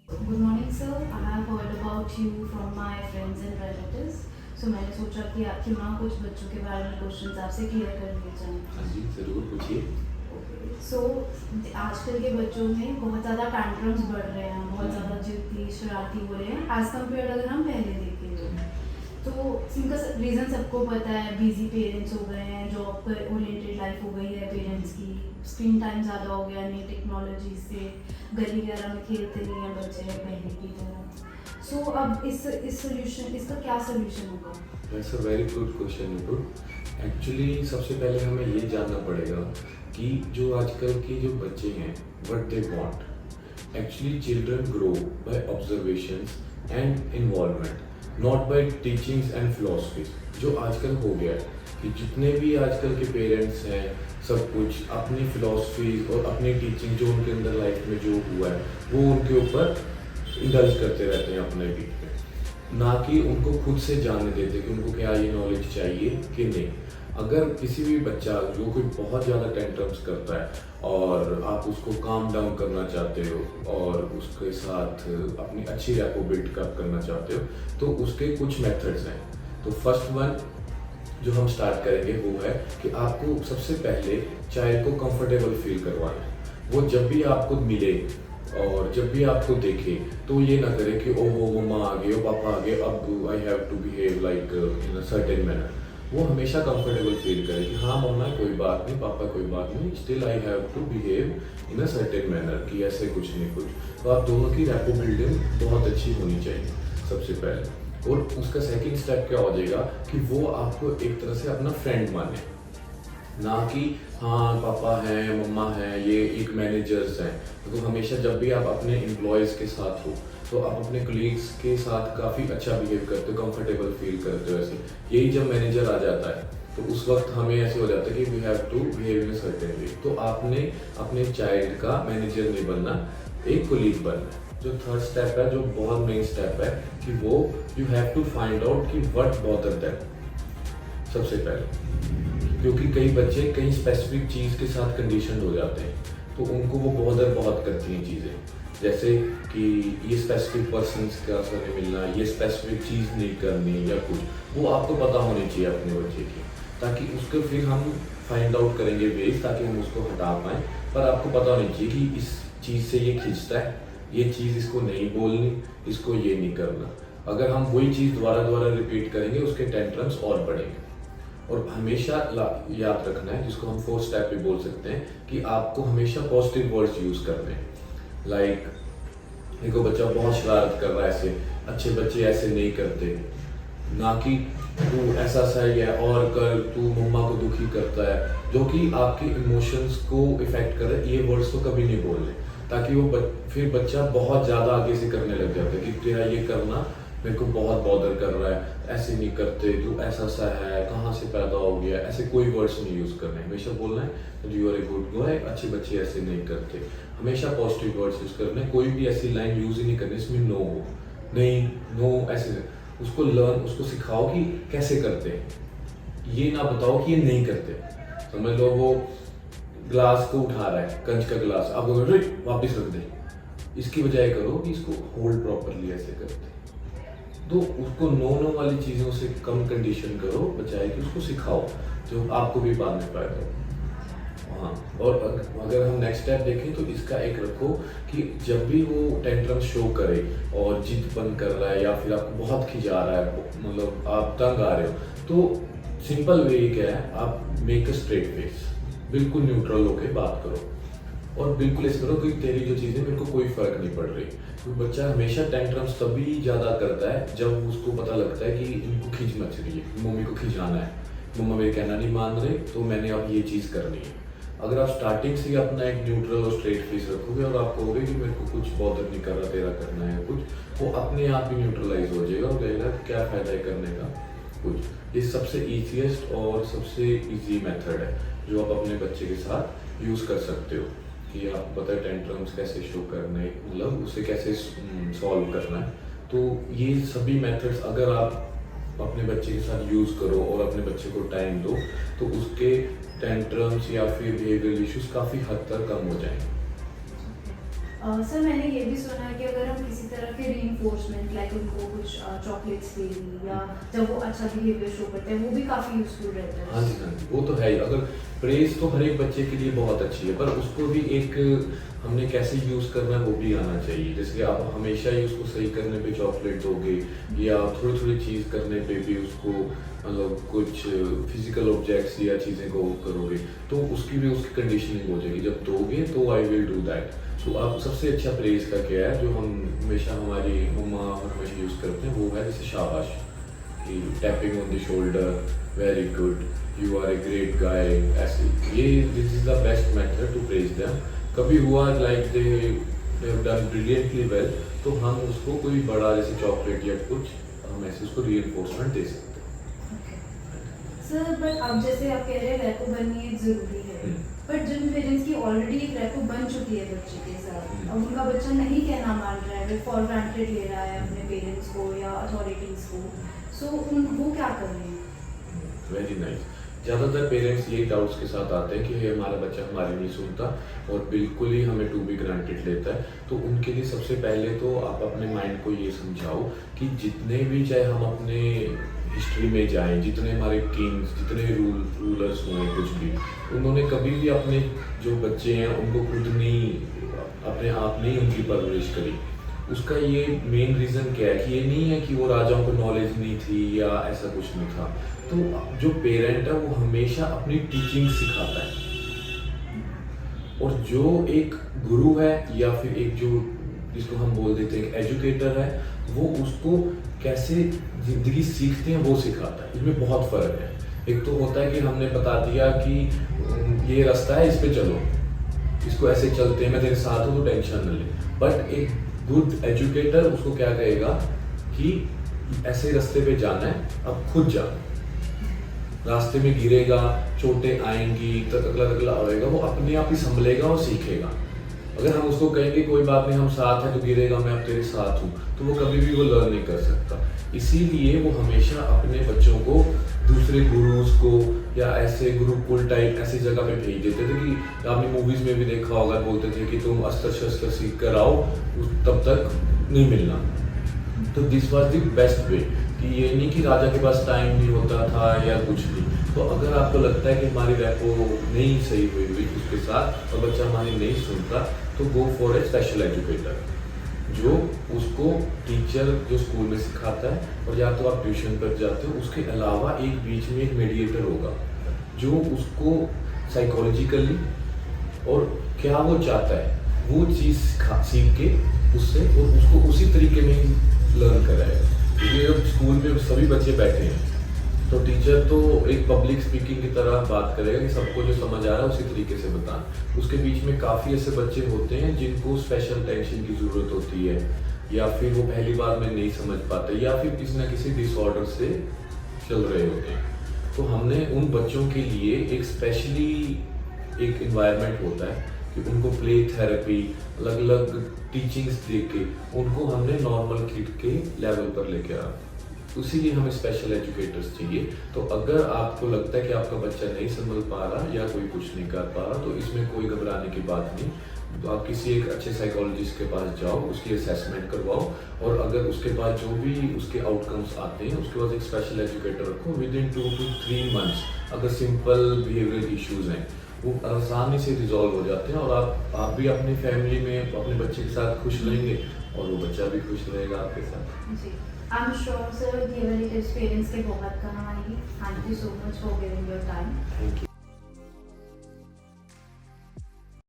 Good morning, sir. I have heard about you from my friends and relatives. So मैंने सोचा कि आप क्यों ना कुछ बच्चों के बारे में क्वेश्चंस आपसे क्लियर कर लिए जाएं. हाँ जी, ज़रूर पूछिए। सो आजकल के बच्चों में बहुत ज़्यादा टैंट्रम्स बढ़ रहे हैं, बहुत ज़्यादा जिद्दी शरारती हो रहे हैं एज कम्पेयर अगर हम पहले देखें तो इनका रीज़न सबको पता है. बिजी पेरेंट्स हो गए हैं, जॉब पर ओरिएंटेड लाइफ हो गई है पेरेंट्स की, स्क्रीन टाइम ज़्यादा हो गया नई टेक्नोलॉजी से, गली वगैरह में खेलते नहीं हैं बच्चे पहले की तरह. सो अब इस सोल्यूशन इसका क्या सोल्यूशन होगा? That's a very good question you put. Actually सबसे पहले हमें ये जानना पड़ेगा कि जो आजकल के जो बच्चे हैं what they want. Actually children grow by observations and involvement, not by teachings and philosophies. जो आजकल हो गया है कि जितने भी आजकल के पेरेंट्स हैं सब कुछ अपनी फिलॉसफीज और अपनी टीचिंग जो उनके अंदर लाइफ में जो हुआ है वो उनके ऊपर इंडल्ज करते रहते हैं अपने बीच में, ना कि उनको खुद से जानने देते कि उनको क्या ये नॉलेज चाहिए कि नहीं. अगर किसी भी बच्चा जो कोई बहुत ज़्यादा टेंट्रम्स करता है और आप उसको काम डाउन करना चाहते हो और उसके साथ अपनी अच्छी रैपो बिल्ड करना चाहते हो तो उसके कुछ मेथड्स हैं. तो फर्स्ट वन जो हम स्टार्ट करेंगे वो है कि आपको सबसे पहले चाइल्ड को कंफर्टेबल फील करवाना है. वो जब भी आपको मिले और जब भी आपको देखे तो ये ना करे कि ओहो मम्मा आ गए, पापा आ गए, अब I have to behave like in a certain manner. वो हमेशा कंफर्टेबल फील करे कि हाँ मम्मा कोई बात नहीं, पापा कोई बात नहीं, still I have to behave in a certain manner, कि ऐसे कुछ नहीं कुछ. तो आप दोनों की रैपो बिल्डिंग बहुत अच्छी होनी चाहिए सबसे पहले. और उसका सेकंड स्टेप क्या हो जाएगा कि वो आपको एक तरह से अपना फ्रेंड माने, ना कि हाँ पापा हैं मम्मा हैं ये एक मैनेजर्स हैं. तो हमेशा जब भी आप अपने एम्प्लॉयज़ के साथ हो तो आप अपने कलीग्स के साथ काफ़ी अच्छा बिहेव करते हो, कंफर्टेबल फील करते हो. ऐसे यही जब मैनेजर आ जाता है तो उस वक्त हमें ऐसे हो जाता है कि we have to behave in certain way. तो आपने अपने चाइल्ड का मैनेजर नहीं बनना, एक कोलीग बनना है. जो थर्ड स्टेप है जो बहुत मेन स्टेप है कि वो you have to find out कि व्हाट बॉदर देम सबसे पहले. क्योंकि कई बच्चे कई स्पेसिफिक चीज़ के साथ कंडीशन हो जाते हैं तो उनको वो बहुत करती हैं चीज़ें, जैसे कि ये स्पेसिफिक पर्सन का साथ नहीं मिलना, ये स्पेसिफिक चीज़ नहीं करनी या कुछ. वो आपको पता होनी चाहिए अपने बच्चे की, ताकि उसको फिर हम फाइंड आउट करेंगे वेज ताकि हम उसको हटा पाएँ. पर आपको पता होनी चाहिए कि इस चीज़ से ये खींचता है, ये चीज़ इसको नहीं बोलनी, इसको ये नहीं करना. अगर हम वही चीज़ दोबारा रिपीट करेंगे उसके टेंट्रम्स और बढ़ेंगे. और हमेशा याद रखना है, जिसको हम फोर्थ स्टेप भी बोल सकते हैं, कि आपको हमेशा पॉजिटिव वर्ड्स यूज़ करने हैं. लाइक देखो बच्चा बहुत शरारत कर रहा है, ऐसे अच्छे बच्चे ऐसे नहीं करते, ना कि तू ऐसा सही है और कर, तू मम्मा को दुखी करता है, जो कि आपके इमोशंस को इफेक्ट कर रहा है. ये वर्ड्स तो कभी नहीं बोलने, ताकि वो फिर बच्चा बहुत ज़्यादा आगे से करने लग जाता है कि तेरा ये करना मेरे को बहुत बॉदर कर रहा है, ऐसे नहीं करते, तू ऐसा सा है, कहाँ से पैदा हो गया. ऐसे कोई वर्ड्स नहीं यूज़ करने, हमेशा बोलना है you are a good boy, अच्छे बच्चे ऐसे नहीं करते. हमेशा पॉजिटिव वर्ड्स यूज़ करने, कोई भी ऐसी लाइन यूज़ ही नहीं करनी इसमें नो हो, नहीं नो ऐसे. उसको लर्न, उसको सिखाओ कि कैसे करते हैं, ये ना बताओ कि ये नहीं करते. समझ लो वो ग्लास को उठा रहा है, कंच का ग्लास, आप बोलो वापस रख दे, इसकी बजाय करो कि इसको होल्ड प्रॉपरली ऐसे करते. तो उसको नो वाली चीज़ों से कम कंडीशन करो, बचाए कि उसको सिखाओ जो आपको भी बाद में फायदा हो. हाँ, और अगर हम नेक्स्ट स्टेप देखें तो इसका एक रखो कि जब भी वो टेंट्रम शो करे और जिद्दपन कर रहा है या फिर आपको बहुत खिंचा रहा है, मतलब आप तंग आ रहे हो, तो सिंपल वे क्या है, आप मेक अ स्ट्रेट फेस, बिल्कुल न्यूट्रल होकर बात करो और बिल्कुल ऐसे करो कि तेरी जो चीज़ें मेरे को कोई फ़र्क नहीं पड़ रही. तो बच्चा हमेशा टेंट्रम्स तभी ज़्यादा करता है जब उसको पता लगता है कि इनको खींच मच रही है, मम्मी को खिंचाना है, मम्मा मेरे कहना नहीं मान रहे तो मैंने अब ये चीज़ करनी है. अगर आप स्टार्टिंग से ही अपना एक न्यूट्रल और स्ट्रेट फेस रखोगे और आप कहोगे कि मेरे को कुछ बॉदर नहीं कर रहा, तेरा करना है कुछ, वो अपने आप ही न्यूट्रलाइज हो जाएगा और कहेगा कि क्या फ़ायदा है करने का कुछ. ये सबसे ईजीएस्ट और सबसे ईजी मेथड है जो आप अपने बच्चे के साथ यूज़ कर सकते हो, कि आपको पता है टेंट्रम्स कैसे शो करने, मतलब उसे कैसे सॉल्व करना है. तो ये सभी मेथड्स अगर आप अपने बच्चे के साथ यूज़ करो और अपने बच्चे को टाइम दो तो उसके टेंट्रम्स या फिर बिहेवियरल इश्यूज काफ़ी हद तक कम हो जाएंगे. सर मैंने ये भी सुना है कि अगर हम किसी तरह के रीइंफोर्समेंट लाइक उनको कुछ चॉकलेट्स दे दी या जब वो अच्छा बिहेवियर शो करते हैं वो भी काफ़ी यूजफुल रहता है। हाँ जी हाँ जी, वो तो है ही। अगर प्रेज तो हर एक बच्चे के लिए बहुत अच्छी है, पर उसको भी एक हमने कैसे यूज़ करना है वो भी आना चाहिए। जैसे कि आप हमेशा ही उसको सही करने पे चॉकलेट दोगे या थोड़ी थोड़ी चीज़ करने पे भी उसको मतलब कुछ फिजिकल ऑब्जेक्ट्स या चीज़ें को करोगे तो उसकी भी उसकी कंडीशनिंग हो जाएगी। जब दोगे तो आई विल डू दैट। तो आप सबसे अच्छा प्रेज का क्या है जो हम हमेशा हमारी मम्मा हमेशा यूज़ करते हैं, वो है जैसे शाबाश, कि tapping on the shoulder, very good, you are a great guy, ऐसे। ये this is the best method to praise them. कभी हुआ like they have done brilliantly well तो हम उसको कोई बड़ा जैसे चॉकलेट या कुछ हम ऐसे उसको रीइंफोर्समेंट दे सकते सर बट अब जैसे आप कह रहे हैं रैपो बननी एक ज़रूरी है, बट जिन पेरेंट्स की ऑलरेडी एक रैपो बन चुकी है बच्चे के साथ, हम्म। अब उनका बच्चा नहीं कहना मान रहा है, फॉर ग्रांटेड ले रहा है अपने पेरेंट्स को या अथॉरिटीज़ को, सो वो क्या कर रहे हैं? हैं। Very nice. ज़्यादातर पेरेंट्स यही डाउट्स के साथ आते हैं कि ये हमारा बच्चा हमारी नहीं सुनता और बिल्कुल ही हमें टू बी ग्रांटेड लेता है। तो उनके लिए सबसे पहले तो आप अपने माइंड को ये समझाओ कि जितने भी चाहे हम अपने हिस्ट्री में जाएं, जितने हमारे किंग्स, जितने रूलर्स हुए कुछ भी, उन्होंने कभी भी अपने जो बच्चे हैं उनको खुद नहीं अपने आप नहीं उनकी परवरिश करी। उसका ये मेन रीज़न क्या है कि ये नहीं है कि वो राजाओं को नॉलेज नहीं थी या ऐसा कुछ नहीं था। तो जो पेरेंट है वो हमेशा अपनी टीचिंग सिखाता है, और जो एक गुरु है या फिर एक जो जिसको हम बोल देते हैं एजुकेटर है, वो उसको कैसे ज़िंदगी सीखते हैं वो सिखाता है। इसमें बहुत फ़र्क है। एक तो होता है कि हमने बता दिया कि ये रास्ता है, इस पे चलो, इसको ऐसे चलते हैं, मैं तेरे साथ हूँ तो टेंशन न ले। बट एक गुड एजुकेटर उसको क्या कहेगा कि ऐसे रास्ते पे जाना है, अब खुद जा, रास्ते में गिरेगा, चोटें आएंगी, तकला होएगा, वो अपने आप ही संभलेगा और सीखेगा। अगर हम उसको कहेंगे कोई बात नहीं, हम साथ हैं, तो गिरेगा, मैं अब तेरे साथ हूँ, तो वो कभी भी वो लर्न नहीं कर सकता। इसीलिए वो हमेशा अपने बच्चों को दूसरे गुरुज को या ऐसे गुरुकुल टाइप ऐसी जगह पे भेज देते थे कि आपने मूवीज में भी देखा होगा, बोलते थे कि तुम अस्त्र शस्त्र सीख कर आओ, तब तक नहीं मिलना। तो this was the best way, कि ये नहीं कि राजा के पास टाइम नहीं होता था या कुछ नहीं। तो अगर आपको लगता है कि हमारी रैपो नहीं सही हुई उसके साथ और बच्चा हमारी नहीं सुनता, तो go for a special educator, जो उसको टीचर जो स्कूल में सिखाता है, और या तो आप ट्यूशन पर जाते हो, उसके अलावा एक बीच में एक मीडिएटर होगा जो उसको साइकोलॉजिकली और क्या वो चाहता है वो चीज़ सीख के उससे और उसको उसी तरीके में ही लर्न कराएगा। क्योंकि जब स्कूल में सभी बच्चे बैठे हैं तो टीचर तो एक पब्लिक स्पीकिंग की तरह बात करेगा कि सबको जो समझ आ रहा है उसी तरीके से बताना। उसके बीच में काफ़ी ऐसे बच्चे होते हैं जिनको स्पेशल अटेंशन की ज़रूरत होती है, या फिर वो पहली बार में नहीं समझ पाते, या फिर किसी न किसी डिसऑर्डर से चल रहे होते हैं। तो हमने उन बच्चों के लिए एक स्पेशली एक इन्वायरमेंट होता है कि उनको प्ले थेरेपी, अलग अलग टीचिंग्स दे के उनको हमने नॉर्मल किड के लेवल पर लेके आ, उसीलिए हमें स्पेशल एजुकेटर्स चाहिए। तो अगर आपको लगता है कि आपका बच्चा नहीं संभल पा रहा या कोई कुछ नहीं कर पा रहा, तो इसमें कोई घबराने की बात नहीं। तो आप किसी एक अच्छे साइकोलॉजिस्ट के पास जाओ, उसकी असेसमेंट करवाओ, और अगर उसके बाद जो भी उसके आउटकम्स आते हैं उसके बाद एक स्पेशल एजुकेटर रखो। विद इन 2 to 3 months अगर सिंपल बिहेवियरल इश्यूज हैं वो आसानी से रिजॉल्व हो जाते हैं, और आप भी अपनी फैमिली में अपने बच्चे के साथ खुश रहेंगे और वो बच्चा भी खुश रहेगा आपके साथ। जी, आई एम श्योर सर ये वाली टिप्स पेरेंट्स के बहुत काम आएगी। Thank you so much for giving your time. Thank you.